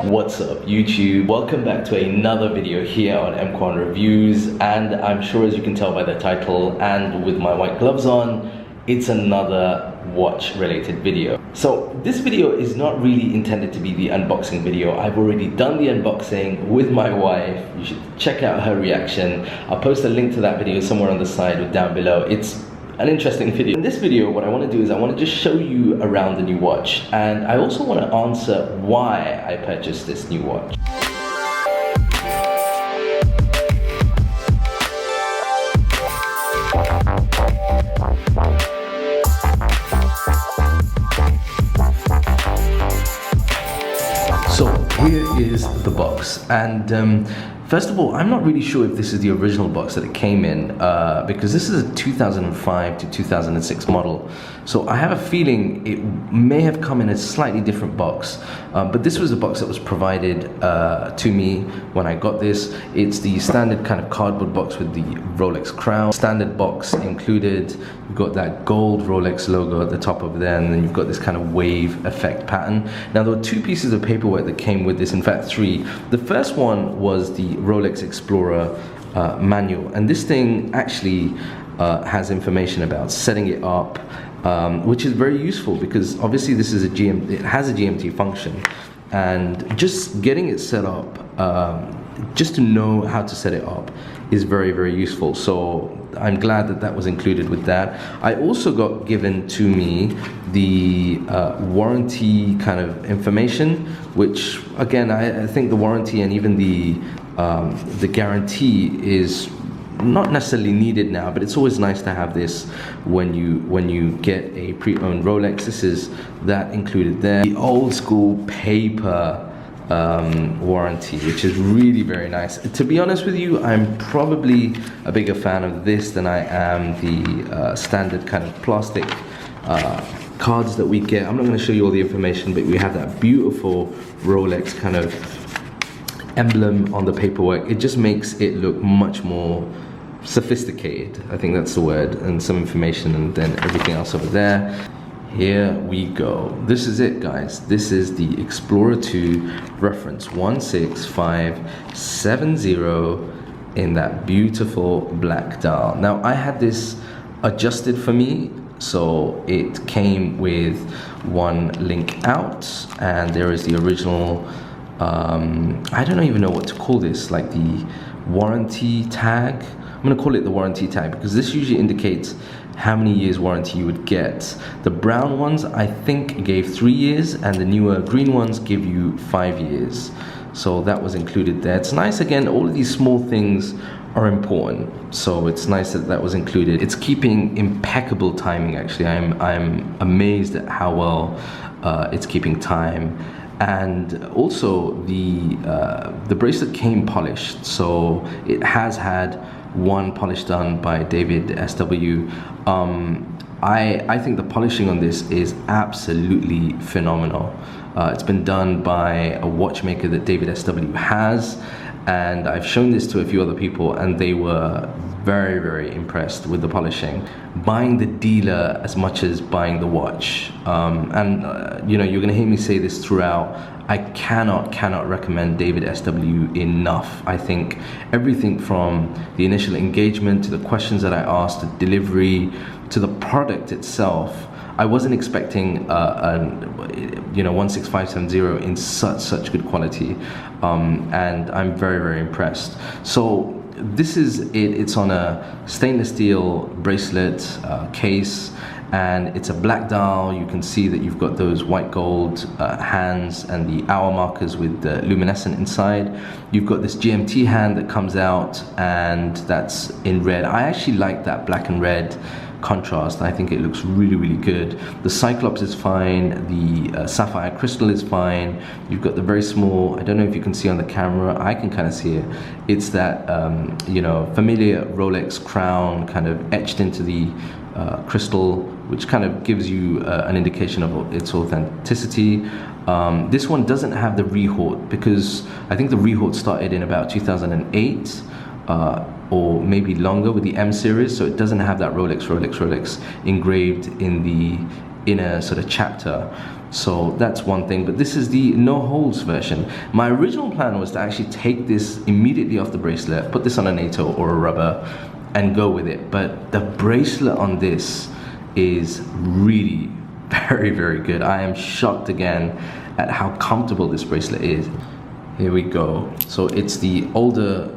What's up YouTube? Welcome back to another video here on EMKWAN Reviews, and I'm sure as you can tell by the title and with my white gloves on, it's another watch related video. So this video is not really intended to be the unboxing video. I've already done the unboxing with my wife. You should check out her reaction. I'll post a link to that video somewhere on the side or down below. It's an interesting video. In this video, what I want to do is I want to just show you around the new watch, and I also want to answer why I purchased this new watch. So here is the box, and first of all, I'm not really sure if this is the original box that it came in, because this is a 2005 to 2006 model. So I have a feeling it may have come in a slightly different box, but this was the box that was provided to me when I got this. It's the standard kind of cardboard box with the Rolex crown. Standard box included. You've got that gold Rolex logo at the top over there, and then you've got this kind of wave effect pattern. Now there were two pieces of paperwork that came with this, in fact three. The first one was the ROLEX EXPLORER manual, and this thing actually has information about setting it up, which is very useful because obviously this is it has a GMT function, and just getting it set up, just to know how to set it up is very, very useful. So I'm glad that that was included with that. I also got given to me the warranty kind of information, which again, I think the warranty and even the guarantee is not necessarily needed now, but it's always nice to have this when you get a pre-owned Rolex. This is that included there. The old school paper warranty, which is really very nice. To be honest with you, I'm probably a bigger fan of this than I am the standard kind of plastic cards that we get. I'm not going to show you all the information, but we have that beautiful Rolex kind of emblem on the paperwork. It just makes it look much more sophisticated, I think that's the word, and some information, and then everything else over there. Here we go. This is it, guys. This is the Explorer 2 reference 16570 in that beautiful black dial. Now I had this adjusted for me, so it came with one link out, and there is the original I don't even know what to call this, like the warranty tag. I'm gonna call it the warranty tag because this usually indicates how many years warranty you would get. The brown ones I think gave 3 years, and the newer green ones give you 5 years. So that was included there. It's nice, again, all of these small things are important, so it's nice that that was included. It's keeping impeccable timing, actually. I'm amazed at how well it's keeping time. And also the bracelet came polished, so it has had one polish done by David SW. I think the polishing on this is absolutely phenomenal. It's been done by a watchmaker that David SW has, and I've shown this to a few other people, and they were very, very impressed with the polishing. Buying the dealer as much as buying the watch. You know, you're gonna hear me say this throughout. I cannot recommend David SW enough. I think everything from the initial engagement to the questions that I asked, the delivery, to the product itself. I wasn't expecting you know, 16570 in such good quality, and I'm very, very impressed. So this is it. It's on a stainless steel bracelet case, and it's a black dial. You can see that you've got those white gold hands and the hour markers with the luminescent inside. You've got this GMT hand that comes out, and that's in red. I actually like that black and red contrast. I think it looks really, really good. The Cyclops is fine. The Sapphire crystal is fine. You've got the very small, I don't know if you can see on the camera, I can kind of see it. It's that you know, familiar Rolex crown kind of etched into the crystal, which kind of gives you an indication of its authenticity. This one doesn't have the rehaut because I think the rehaut started in about 2008. Or maybe longer with the M series, so it doesn't have that Rolex engraved in the inner sort of chapter. So that's one thing, but this is the no holes version. My original plan was to actually take this immediately off the bracelet, put this on a NATO or a rubber and go with it. But the bracelet on this is really very, very good. I am shocked again at how comfortable this bracelet is. Here we go. So it's the older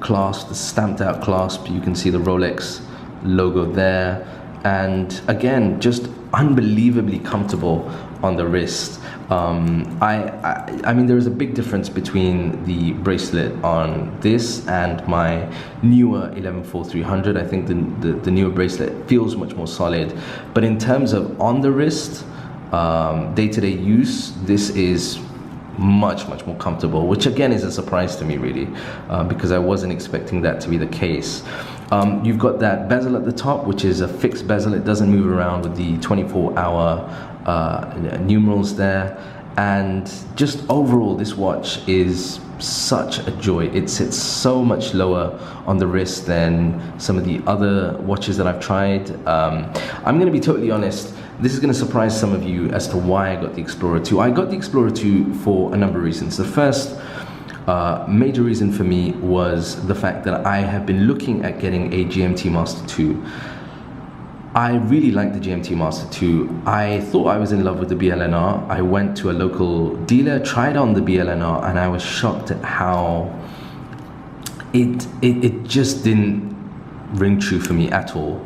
clasp, the stamped out clasp. You can see the Rolex logo there. And again, just unbelievably comfortable on the wrist. I mean, there is a big difference between the bracelet on this and my newer 11-4-300. I think the newer bracelet feels much more solid. But in terms of on the wrist, day-to-day use, this is much more comfortable, which again is a surprise to me really, because I wasn't expecting that to be the case. You've got that bezel at the top, which is a fixed bezel. It doesn't move around with the 24-hour numerals there. And just overall, this watch is such a joy. It sits so much lower on the wrist than some of the other watches that I've tried. I'm going to be totally honest. This is going to surprise some of you as to why I got the Explorer 2. I got the Explorer 2 for a number of reasons. The first major reason for me was the fact that I have been looking at getting a GMT Master 2. I really like the GMT Master 2. I thought I was in love with the BLNR. I went to a local dealer, tried on the BLNR, and I was shocked at how it just didn't ring true for me at all.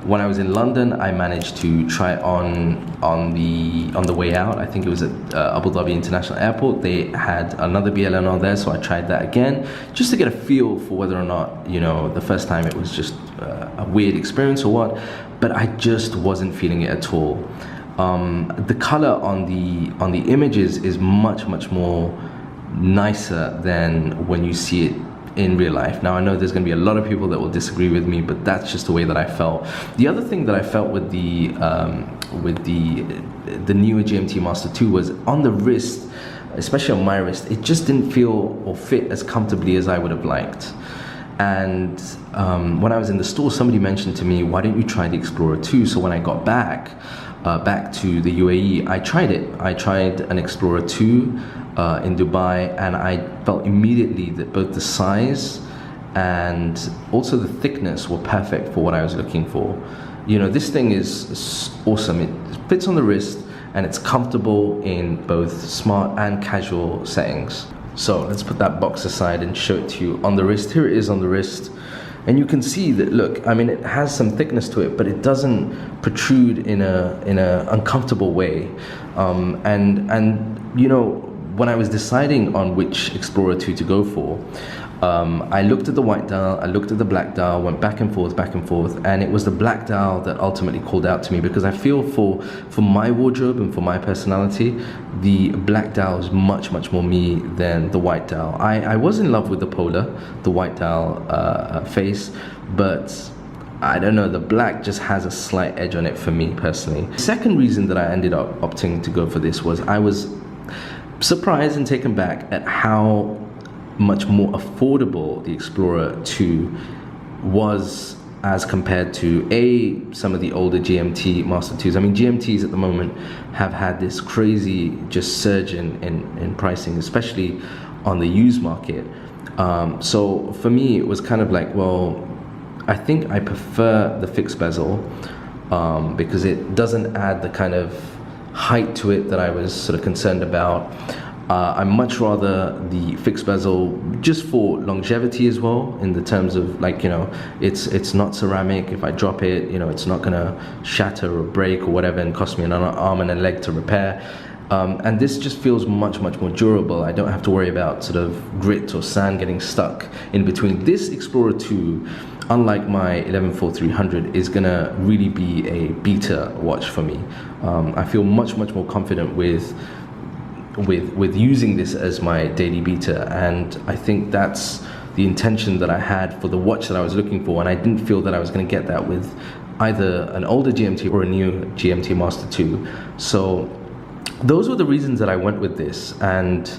When I was in London, I managed to try it on the way out. I think it was at Abu Dhabi International Airport. They had another BLNR there, so I tried that again, just to get a feel for whether or not, you know, the first time it was just a weird experience or what. But I just wasn't feeling it at all. The color on the images is much more nicer than when you see it in real life. Now I know there's going to be a lot of people that will disagree with me, but that's just the way that I felt. The other thing that I felt with the newer GMT Master 2 was on the wrist, especially on my wrist, it just didn't feel or fit as comfortably as I would have liked. And when I was in the store, somebody mentioned to me, why don't you try the Explorer 2? So when I got back to the UAE, I tried it. I tried an Explorer 2 in Dubai, and I felt immediately that both the size and also the thickness were perfect for what I was looking for. You know, this thing is awesome. It fits on the wrist and it's comfortable in both smart and casual settings. So let's put that box aside and show it to you on the wrist. Here it is on the wrist. And you can see that, look, I mean, it has some thickness to it, but it doesn't protrude in a uncomfortable way. And you know, when I was deciding on which Explorer 2 to go for, I looked at the white dial, I looked at the black dial, went back and forth, and it was the black dial that ultimately called out to me, because I feel for my wardrobe and for my personality, the black dial is much more me than the white dial. I was in love with the Polar, the white dial face, but I don't know, the black just has a slight edge on it for me personally. The second reason that I ended up opting to go for this was I was surprised and taken back at how much more affordable the Explorer 2 was as compared to some of the older GMT Master 2s. I mean, GMTs at the moment have had this crazy just surge in pricing, especially on the used market. So for me, it was kind of like, well, I think I prefer the fixed bezel because it doesn't add the kind of height to it that I was sort of concerned about. I much rather the fixed bezel just for longevity as well, in the terms of, like, you know, it's not ceramic. If I drop it, you know, it's not gonna shatter or break or whatever and cost me an arm and a leg to repair. And this just feels much more durable. I don't have to worry about sort of grit or sand getting stuck in between. This Explorer 2, unlike my 11-4-300, is gonna really be a beta watch for me. I feel much more confident with using this as my daily beta, and I think that's the intention that I had for the watch that I was looking for, and I didn't feel that I was going to get that with either an older GMT or a new GMT Master 2. So those were the reasons that I went with this, and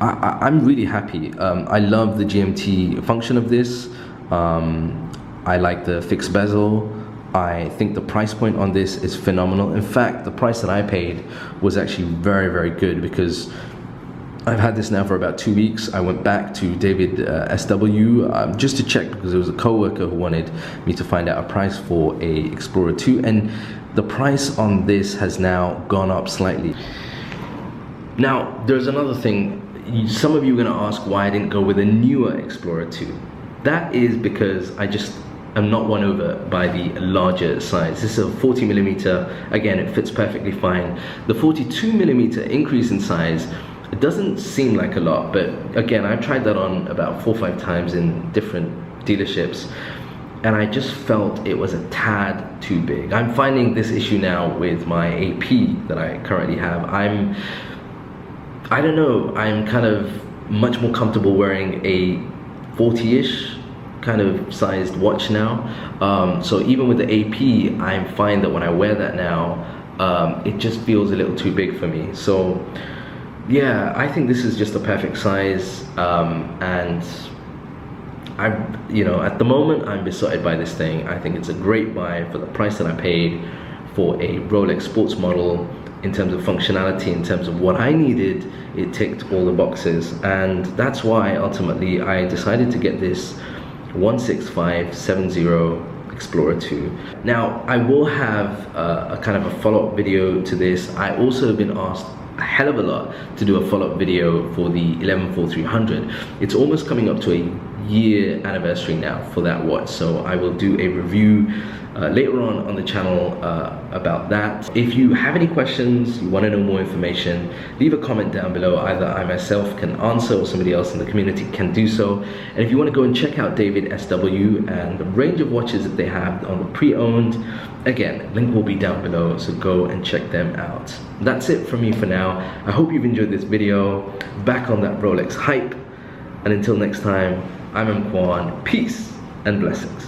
I'm really happy. I love the GMT function of this. I like the fixed bezel. I think the price point on this is phenomenal. In fact, the price that I paid was actually very, very good, because I've had this now for about 2 weeks. I went back to David SW just to check, because there was a co-worker who wanted me to find out a price for a Explorer 2, and the price on this has now gone up slightly. Now, there's another thing. Some of you are going to ask why I didn't go with a newer Explorer 2. That is because I'm not won over by the larger size. This is a 40mm. Again, it fits perfectly fine. The 42mm increase in size, it doesn't seem like a lot, but again, I've tried that on about 4 or 5 times in different dealerships, and I just felt it was a tad too big. I'm finding this issue now with my AP that I currently have. I don't know, I'm kind of much more comfortable wearing a 40-ish kind of sized watch now. So even with the AP, I find that when I wear that now, it just feels a little too big for me. So yeah, I think this is just a perfect size, and at the moment I'm besotted by this thing. I think it's a great buy for the price that I paid for a Rolex sports model. In terms of functionality, in terms of what I needed, it ticked all the boxes, and that's why ultimately I decided to get this 16570 Explorer 2. Now, I will have a kind of a follow-up video to this. I also have been asked a hell of a lot to do a follow-up video for the 11-4300. It's almost coming up to a year anniversary now for that watch, so I will do a review later on the channel about that. If you have any questions, you want to know more information, leave a comment down below. Either I myself can answer or somebody else in the community can do so. And if you want to go and check out David SW and the range of watches that they have on the pre-owned, again, link will be down below, so go and check them out. That's it from me for now. I hope you've enjoyed this video. Back on that Rolex hype, and until next time, I'm EMKWAN. Peace and blessings.